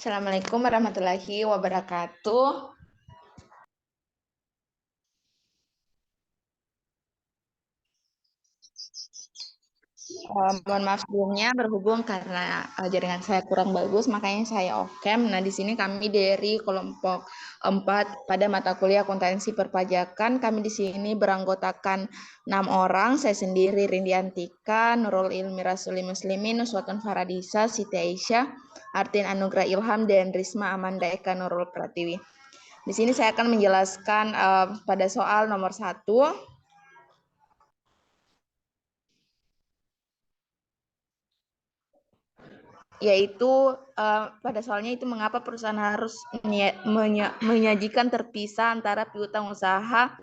Assalamualaikum warahmatullahi wabarakatuh. Mohon maaf sebelumnya, berhubung karena jaringan saya kurang bagus, makanya saya off-cam. Nah, di sini kami dari kelompok 4 pada mata kuliah akuntansi perpajakan. Kami di sini beranggotakan 6 orang. Saya sendiri Rindi Antika, Nurul Ilmi Rasuli Muslimin, Nuswatun Faradisa, Siti Aisyah, Artin Anugrah Ilham, dan Risma Amanda Eka Nurul Pratiwi. Di sini saya akan menjelaskan pada soal nomor 1. Yaitu pada soalnya itu mengapa perusahaan harus menyajikan terpisah antara piutang usaha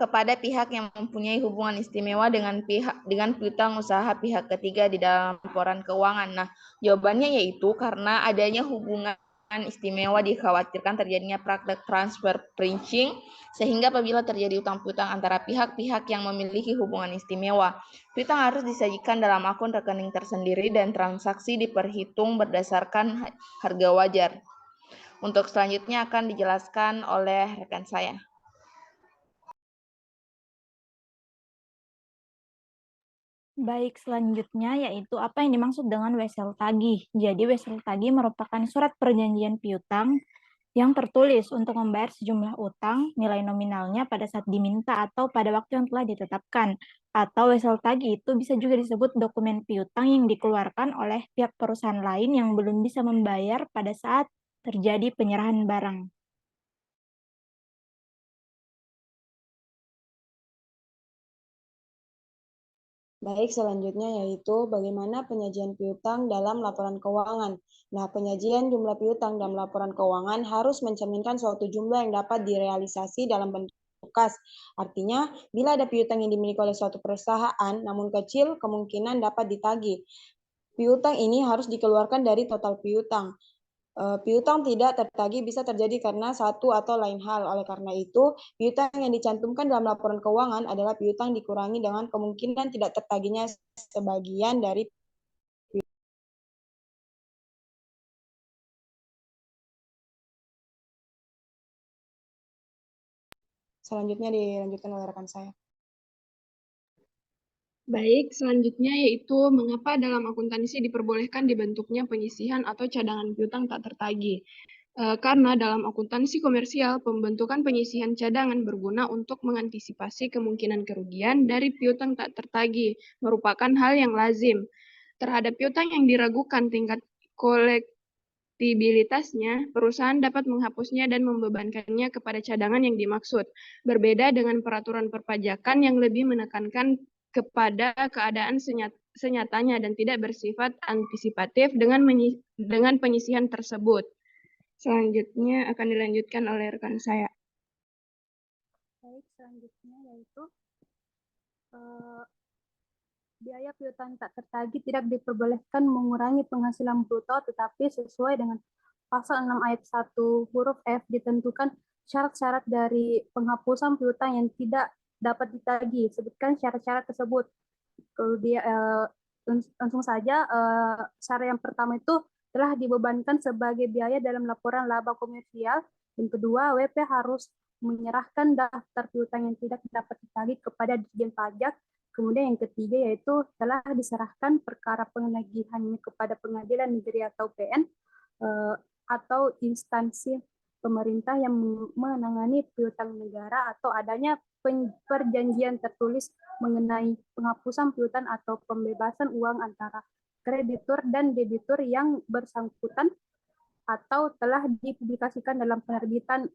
kepada pihak yang mempunyai hubungan istimewa dengan piutang usaha pihak ketiga di dalam laporan keuangan. Nah, jawabannya yaitu karena adanya hubungan istimewa dikhawatirkan terjadinya praktek transfer pricing, sehingga apabila terjadi utang piutang antara pihak-pihak yang memiliki hubungan istimewa, piutang harus disajikan dalam akun rekening tersendiri dan transaksi diperhitung berdasarkan harga wajar. Untuk selanjutnya akan dijelaskan oleh rekan saya. Baik, selanjutnya yaitu apa yang dimaksud dengan wesel tagih. Jadi wesel tagih merupakan surat perjanjian piutang yang tertulis untuk membayar sejumlah utang, nilai nominalnya pada saat diminta atau pada waktu yang telah ditetapkan. Atau wesel tagih itu bisa juga disebut dokumen piutang yang dikeluarkan oleh pihak perusahaan lain yang belum bisa membayar pada saat terjadi penyerahan barang. Baik, selanjutnya yaitu bagaimana penyajian piutang dalam laporan keuangan. Nah, penyajian jumlah piutang dalam laporan keuangan harus mencerminkan suatu jumlah yang dapat direalisasi dalam bentuk kas. Artinya, bila ada piutang yang dimiliki oleh suatu perusahaan, namun kecil, kemungkinan dapat ditagih. Piutang ini harus dikeluarkan dari total piutang. Piutang tidak tertagih bisa terjadi karena satu atau lain hal. Oleh karena itu, piutang yang dicantumkan dalam laporan keuangan adalah piutang dikurangi dengan kemungkinan tidak tertagihnya sebagian dari piutang. Selanjutnya dilanjutkan oleh rekan saya. Baik, selanjutnya yaitu mengapa dalam akuntansi diperbolehkan dibentuknya penyisihan atau cadangan piutang tak tertagih. Karena dalam akuntansi komersial, pembentukan penyisihan cadangan berguna untuk mengantisipasi kemungkinan kerugian dari piutang tak tertagih, merupakan hal yang lazim. Terhadap piutang yang diragukan tingkat kolektibilitasnya, perusahaan dapat menghapusnya dan membebankannya kepada cadangan yang dimaksud. Berbeda dengan peraturan perpajakan yang lebih menekankan kepada keadaan senyatanya dan tidak bersifat antisipatif dengan penyisihan tersebut. Selanjutnya akan dilanjutkan oleh rekan saya. Baik, selanjutnya yaitu biaya piutang tak tertagih tidak diperbolehkan mengurangi penghasilan bruto, tetapi sesuai dengan pasal 6 ayat 1 huruf F ditentukan syarat-syarat dari penghapusan piutang yang tidak dapat ditagih. Sebutkan syarat-syarat tersebut. Kemudian langsung saja, syarat yang pertama itu telah dibebankan sebagai biaya dalam laporan laba komersial. Yang kedua, WP harus menyerahkan daftar piutang yang tidak dapat ditagih kepada Ditjen Pajak. Kemudian yang ketiga yaitu telah diserahkan perkara penagihannya kepada pengadilan negeri atau PN atau instansi pemerintah yang menangani piutang negara, atau adanya perjanjian tertulis mengenai penghapusan piutang atau pembebasan uang antara kreditur dan debitur yang bersangkutan, atau telah dipublikasikan dalam penerbitan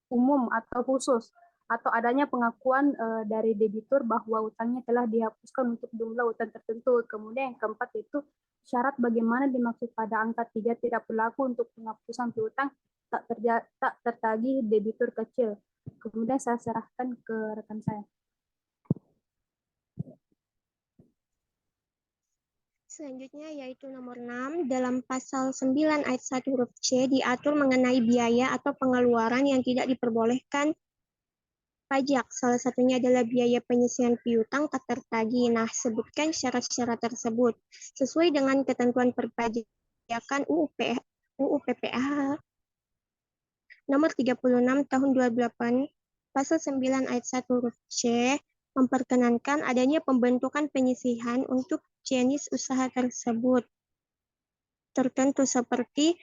umum atau khusus, atau adanya pengakuan dari debitur bahwa utangnya telah dihapuskan untuk jumlah utang tertentu. Kemudian yang keempat itu syarat bagaimana dimaksud pada angka 3 tidak berlaku untuk penghapusan piutang tak tertagih debitur kecil. Kemudian saya serahkan ke rekan saya. Selanjutnya yaitu nomor 6, dalam pasal 9 ayat 1 huruf C diatur mengenai biaya atau pengeluaran yang tidak diperbolehkan pajak. Salah satunya adalah biaya penyisihan piutang tak tertagih. Nah, sebutkan syarat-syarat tersebut. Sesuai dengan ketentuan perpajakan UU PPAH nomor 36 tahun 2008, pasal 9 ayat 1 huruf C, memperkenankan adanya pembentukan penyisihan untuk jenis usaha tersebut. Tertentu seperti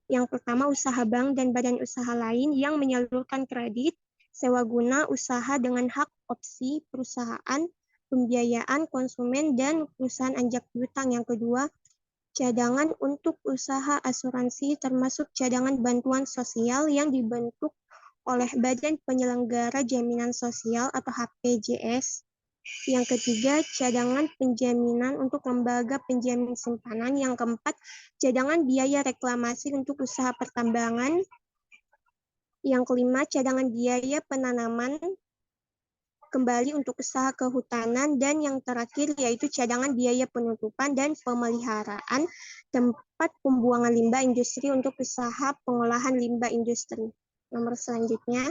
yang pertama, usaha bank dan badan usaha lain yang menyalurkan kredit, sewa guna usaha dengan hak opsi perusahaan, pembiayaan konsumen, dan perusahaan anjak piutang. Yang kedua, cadangan untuk usaha asuransi termasuk cadangan bantuan sosial yang dibentuk oleh Badan Penyelenggara Jaminan Sosial atau HPJS. Yang ketiga, cadangan penjaminan untuk lembaga penjamin simpanan. Yang keempat, cadangan biaya reklamasi untuk usaha pertambangan. Yang kelima, cadangan biaya penanaman kembali untuk usaha kehutanan. Dan yang terakhir yaitu cadangan biaya penutupan dan pemeliharaan tempat pembuangan limbah industri untuk usaha pengolahan limbah industri. Nomor selanjutnya.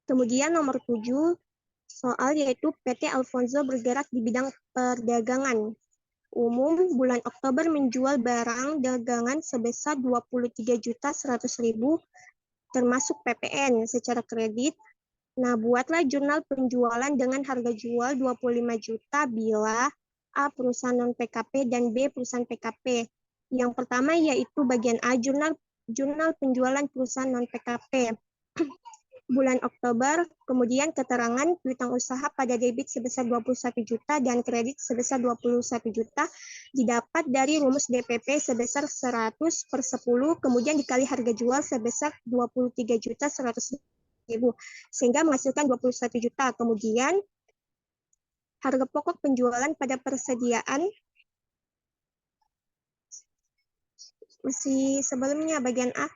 Kemudian nomor 7 soal yaitu PT Alfonso bergerak di bidang perdagangan. Umum bulan Oktober menjual barang dagangan sebesar 23.100.000 termasuk PPN secara kredit. Nah, buatlah jurnal penjualan dengan harga jual 25 juta bila A perusahaan non PKP dan B perusahaan PKP. Yang pertama yaitu bagian A, jurnal penjualan perusahaan non PKP. Bulan Oktober, kemudian keterangan piutang usaha pada debit sebesar 21 juta dan kredit sebesar 21 juta didapat dari rumus DPP sebesar 100/10, kemudian dikali harga jual sebesar 23.100.000, sehingga menghasilkan 21 juta. Kemudian harga pokok penjualan pada persediaan, masih sebelumnya bagian A,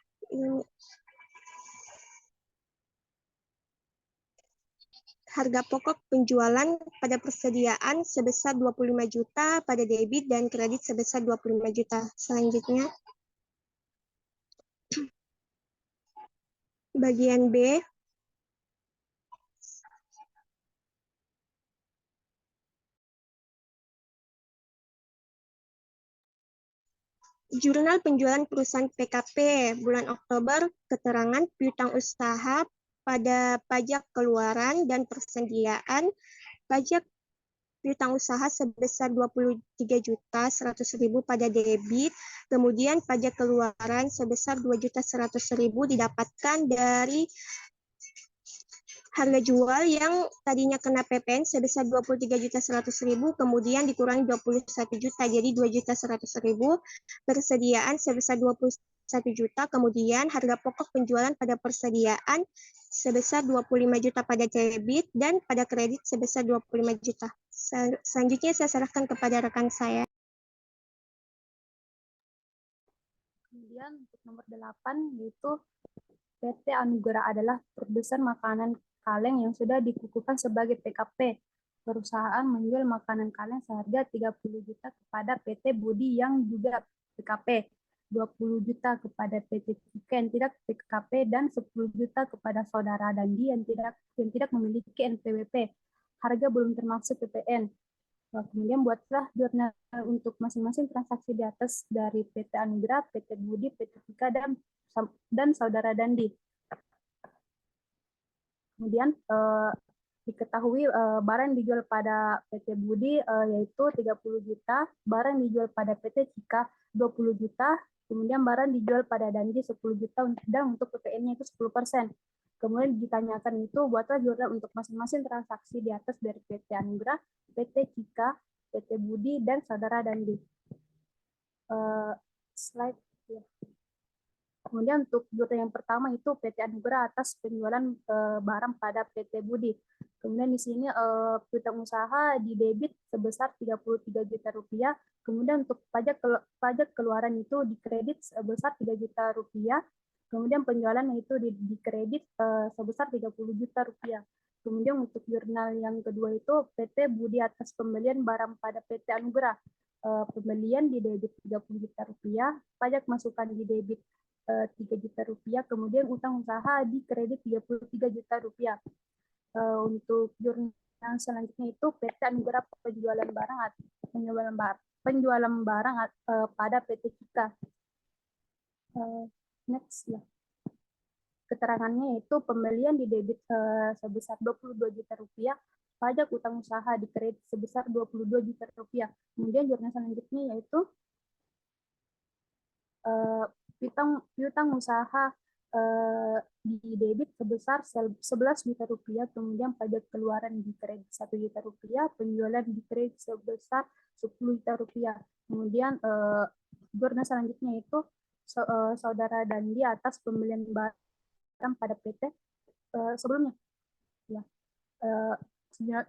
harga pokok penjualan pada persediaan sebesar 25 juta pada debit dan kredit sebesar 25 juta. Selanjutnya, bagian B, jurnal penjualan perusahaan PKP bulan Oktober, keterangan piutang usaha pada pajak keluaran dan persediaan, pajak piutang usaha sebesar 23.100.000 pada debit, kemudian pajak keluaran sebesar 2.100.000 didapatkan dari harga jual yang tadinya kena PPN sebesar 23.100.000, kemudian dikurangi 21 juta, jadi 2.100.000, persediaan sebesar 21 juta, kemudian harga pokok penjualan pada persediaan sebesar 25 juta pada debit, dan pada kredit sebesar 25 juta. Selanjutnya saya serahkan kepada rekan saya. Kemudian untuk nomor 8 yaitu PT Anugerah adalah produsen makanan kaleng yang sudah dikukuhkan sebagai PKP. Perusahaan menjual makanan kaleng seharga 30 juta kepada PT Budi yang juga PKP, 20 juta kepada PT Cika yang tidak PKP, dan 10 juta kepada Saudara Dandi yang tidak memiliki NPWP. Harga belum termasuk PPN. Kemudian buatlah jurnal untuk masing-masing transaksi di atas dari PT Anugerah, PT Budi, PT Cika, dan Saudara Dandi. Kemudian diketahui barang yang dijual pada PT Budi yaitu 30 juta, barang yang dijual pada PT Cika 20 juta, kemudian barang dijual pada Dandi 10 juta, dan untuk PPN-nya itu 10%. Kemudian ditanyakan itu, buatlah jurnal untuk masing-masing transaksi di atas dari PT Anugerah, PT Cika, PT Budi, dan Saudara Dandi. Slide. Ya. Kemudian untuk jurnal yang pertama itu PT Anugerah atas penjualan barang pada PT Budi. Kemudian di sini piutang usaha di debit sebesar 33 juta rupiah. Kemudian untuk pajak keluaran itu di kredit sebesar 3 juta rupiah. Kemudian penjualan itu di kredit sebesar 30 juta rupiah. Kemudian untuk jurnal yang kedua itu PT Budi atas pembelian barang pada PT Anugerah. Pembelian di debit 30 juta rupiah, pajak masukan di debit 3 juta rupiah, kemudian utang usaha di kredit 33 juta rupiah. Untuk jurnal selanjutnya itu PT Anugerah penjualan barang pada PT Kika. Next ya. Keterangannya yaitu pembelian di debit sebesar 22 juta rupiah, pajak utang usaha di kredit sebesar 22 juta rupiah. Kemudian jurnal selanjutnya yaitu piutang usaha di debit sebesar 11 juta rupiah, kemudian pajak keluaran di kredit 1 juta rupiah, penjualan di kredit sebesar 10 juta rupiah. Kemudian jurnal selanjutnya itu saudara Dandi atas pembelian barang pada PT sebelumnya. Ya.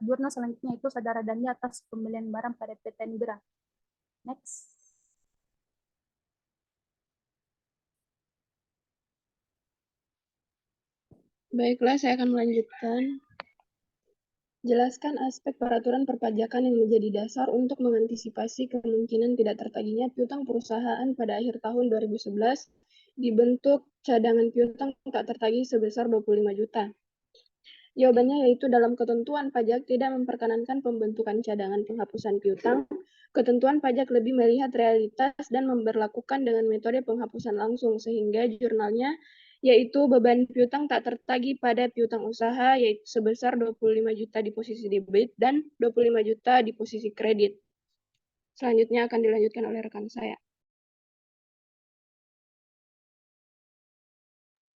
Jurnal selanjutnya itu saudara Dandi atas pembelian barang pada PT Anugerah. Next. Baiklah, saya akan melanjutkan. Jelaskan aspek peraturan perpajakan yang menjadi dasar untuk mengantisipasi kemungkinan tidak tertagihnya piutang perusahaan pada akhir tahun 2011 dibentuk cadangan piutang tak tertagih sebesar 25 juta. Jawabannya yaitu dalam ketentuan pajak tidak memperkenankan pembentukan cadangan penghapusan piutang. Ketentuan pajak lebih melihat realitas dan memberlakukan dengan metode penghapusan langsung, sehingga jurnalnya yaitu beban piutang tak tertagih pada piutang usaha yaitu sebesar 25 juta di posisi debit dan 25 juta di posisi kredit. Selanjutnya akan dilanjutkan oleh rekan saya.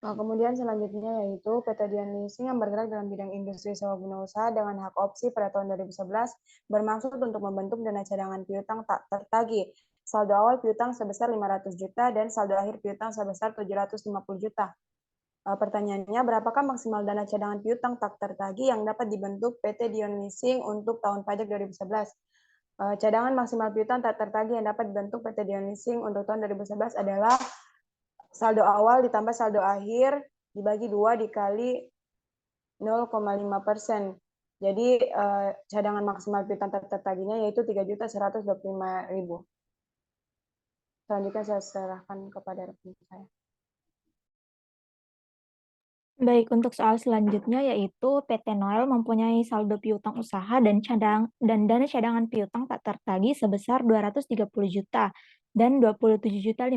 Nah, kemudian selanjutnya yaitu PT Dian Leasing yang bergerak dalam bidang industri sewa guna usaha dengan hak opsi pada tahun 2011 bermaksud untuk membentuk dana cadangan piutang tak tertagih. Saldo awal piutang sebesar 500 juta dan saldo akhir piutang sebesar 750 juta. Pertanyaannya, berapakah maksimal dana cadangan piutang tak tertagih yang dapat dibentuk PT Dian Leasing untuk tahun pajak 2011? Cadangan maksimal piutang tak tertagih yang dapat dibentuk PT Dian Leasing untuk tahun 2011 adalah saldo awal ditambah saldo akhir dibagi 2 dikali 0,5%. Jadi cadangan maksimal piutang tertagihnya yaitu 3.125.000. Selanjutnya saya serahkan kepada rekan saya. Baik, untuk soal selanjutnya yaitu PT Noel mempunyai saldo piutang usaha dan dana cadangan piutang tak tertagih sebesar 230 juta dan 27.500.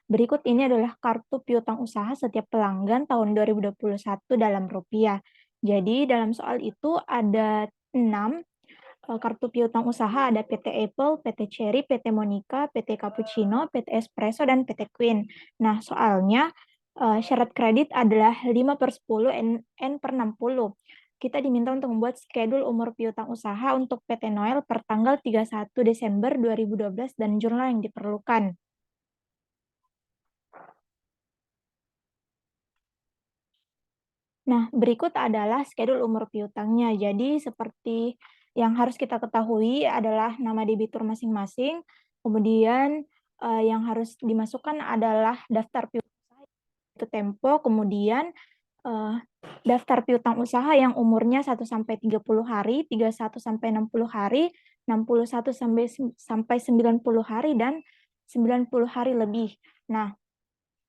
Berikut ini adalah kartu piutang usaha setiap pelanggan tahun 2021 dalam rupiah. Jadi dalam soal itu ada 6 kartu piutang usaha, ada PT Apple, PT Cherry, PT Monica, PT Cappuccino, PT Espresso, dan PT Queen. Nah, soalnya syarat kredit adalah 5/10 N/60. Kita diminta untuk membuat skedul umur piutang usaha untuk PT Noel per tanggal 31 Desember 2012 dan jurnal yang diperlukan. Nah, berikut adalah skedul umur piutangnya. Jadi, seperti yang harus kita ketahui adalah nama debitur masing-masing, kemudian yang harus dimasukkan adalah daftar piutang itu tempo, kemudian daftar piutang usaha yang umurnya 1-30 hari, 31-60 hari, 61-90 hari, dan 90 hari lebih. Nah,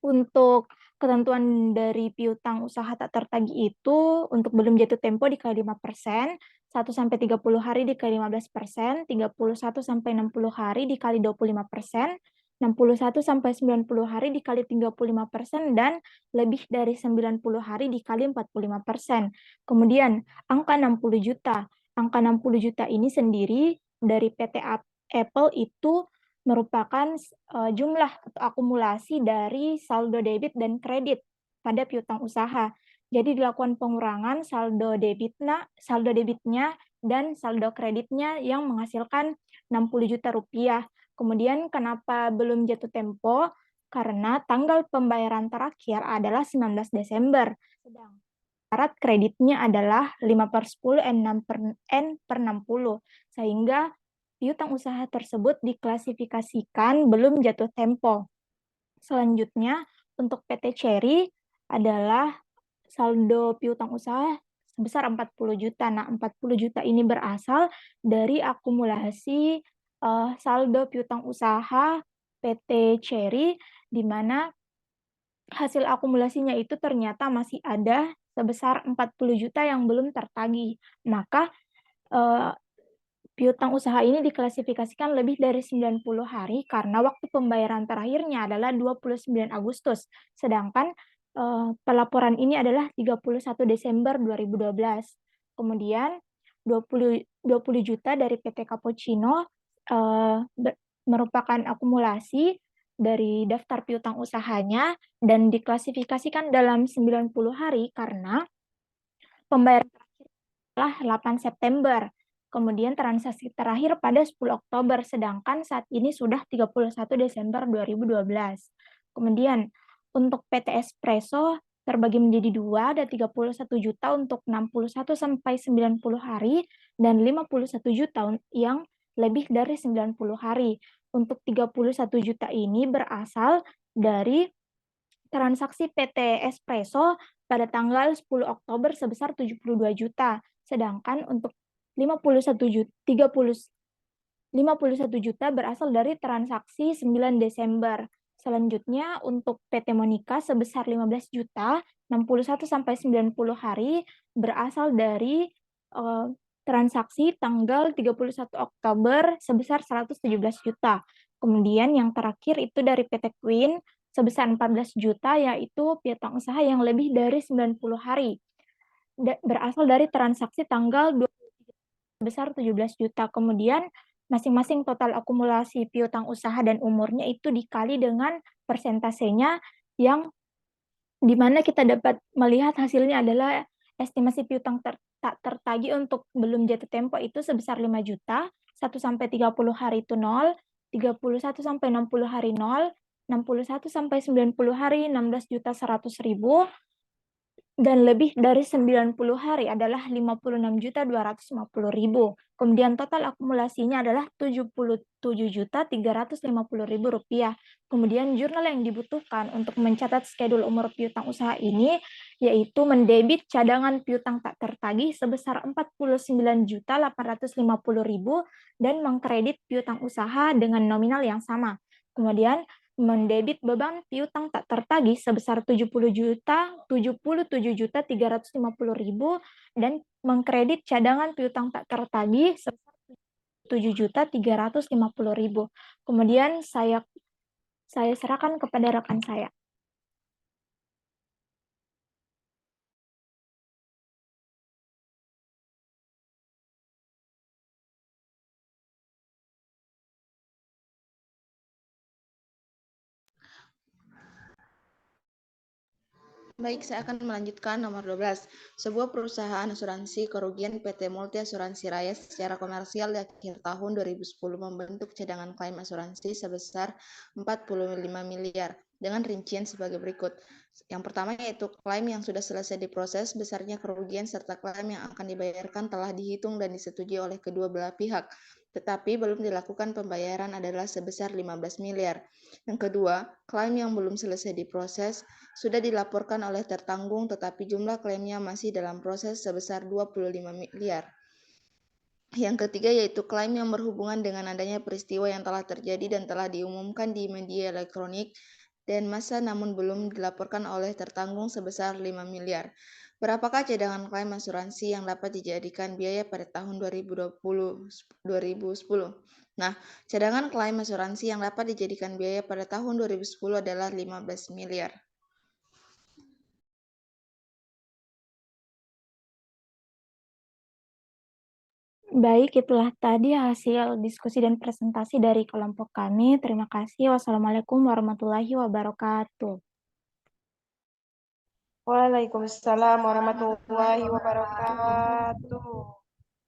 untuk ketentuan dari piutang usaha tak tertagih itu untuk belum jatuh tempo dikali 5%, 1-30 hari dikali 15%, 31-60 hari dikali 25%, 61-90 hari dikali 35%, dan lebih dari 90 hari dikali 45%. Kemudian angka 60 juta. Angka 60 juta ini sendiri dari PT Apple itu merupakan jumlah atau akumulasi dari saldo debit dan kredit pada piutang usaha. Jadi dilakukan pengurangan saldo debitnya dan saldo kreditnya yang menghasilkan 60 juta rupiah. Kemudian kenapa belum jatuh tempo? Karena tanggal pembayaran terakhir adalah 19 Desember. Sedang syarat kreditnya adalah 5/10 N/60. Sehingga piutang usaha tersebut diklasifikasikan belum jatuh tempo. Selanjutnya, untuk PT Cherry adalah saldo piutang usaha sebesar 40 juta. Nah, 40 juta ini berasal dari akumulasi saldo piutang usaha PT Cherry, di mana hasil akumulasinya itu ternyata masih ada sebesar 40 juta yang belum tertagih. Maka piutang usaha ini diklasifikasikan lebih dari 90 hari karena waktu pembayaran terakhirnya adalah 29 Agustus. Sedangkan pelaporan ini adalah 31 Desember 2012. Kemudian 20 juta dari PT Cappuccino merupakan akumulasi dari daftar piutang usahanya dan diklasifikasikan dalam 90 hari karena pembayaran terakhir adalah 8 September. Kemudian transaksi terakhir pada 10 Oktober, sedangkan saat ini sudah 31 Desember 2012. Kemudian untuk PT Espresso terbagi menjadi dua, ada 31 juta untuk 61 sampai 90 hari dan 51 juta yang lebih dari 90 hari. Untuk 31 juta ini berasal dari transaksi PT Espresso pada tanggal 10 Oktober sebesar 72 juta. Sedangkan untuk 51 juta berasal dari transaksi 9 Desember. Selanjutnya untuk PT Monica sebesar 15 juta, 61 sampai 90 hari berasal dari transaksi tanggal 31 Oktober sebesar 117 juta. Kemudian yang terakhir itu dari PT Queen sebesar 14 juta, yaitu piutang usaha yang lebih dari 90 hari. Berasal dari transaksi tanggal 23 sebesar 17 juta. Kemudian masing-masing total akumulasi piutang usaha dan umurnya itu dikali dengan persentasenya yang dimana kita dapat melihat hasilnya adalah estimasi piutang tak tertagih untuk belum jatuh tempo itu sebesar 5 juta, 1 sampai 30 hari itu 0, 31 sampai 60 hari 0, 61 sampai 90 hari 16 juta 100.000, dan lebih dari 90 hari adalah 56.250.000. Kemudian total akumulasinya adalah 77.350.000 rupiah. Kemudian jurnal yang dibutuhkan untuk mencatat skedul umur piutang usaha ini yaitu mendebit cadangan piutang tak tertagih sebesar 49.850.000 dan mengkredit piutang usaha dengan nominal yang sama. Kemudian mendebit beban piutang tak tertagih sebesar 77.350.000 dan mengkredit cadangan piutang tak tertagih sebesar 7.350.000. Kemudian saya serahkan kepada rekan saya. Baik, saya akan melanjutkan nomor 12. Sebuah perusahaan asuransi kerugian PT Multi Asuransi Raya secara komersial di akhir tahun 2010 membentuk cadangan klaim asuransi sebesar 45 miliar dengan rincian sebagai berikut. Yang pertama yaitu klaim yang sudah selesai diproses, besarnya kerugian serta klaim yang akan dibayarkan telah dihitung dan disetujui oleh kedua belah pihak, tetapi belum dilakukan pembayaran adalah sebesar 15 miliar. Yang kedua, klaim yang belum selesai diproses sudah dilaporkan oleh tertanggung tetapi jumlah klaimnya masih dalam proses sebesar 25 miliar. Yang ketiga yaitu klaim yang berhubungan dengan adanya peristiwa yang telah terjadi dan telah diumumkan di media elektronik dan massa namun belum dilaporkan oleh tertanggung sebesar 5 miliar. Berapakah cadangan klaim asuransi yang dapat dijadikan biaya pada tahun 2010? Nah, cadangan klaim asuransi yang dapat dijadikan biaya pada tahun 2010 adalah 15 miliar. Baik, itulah tadi hasil diskusi dan presentasi dari kelompok kami. Terima kasih. Wassalamualaikum warahmatullahi wabarakatuh. Waalaikumsalam warahmatullahi wabarakatuh.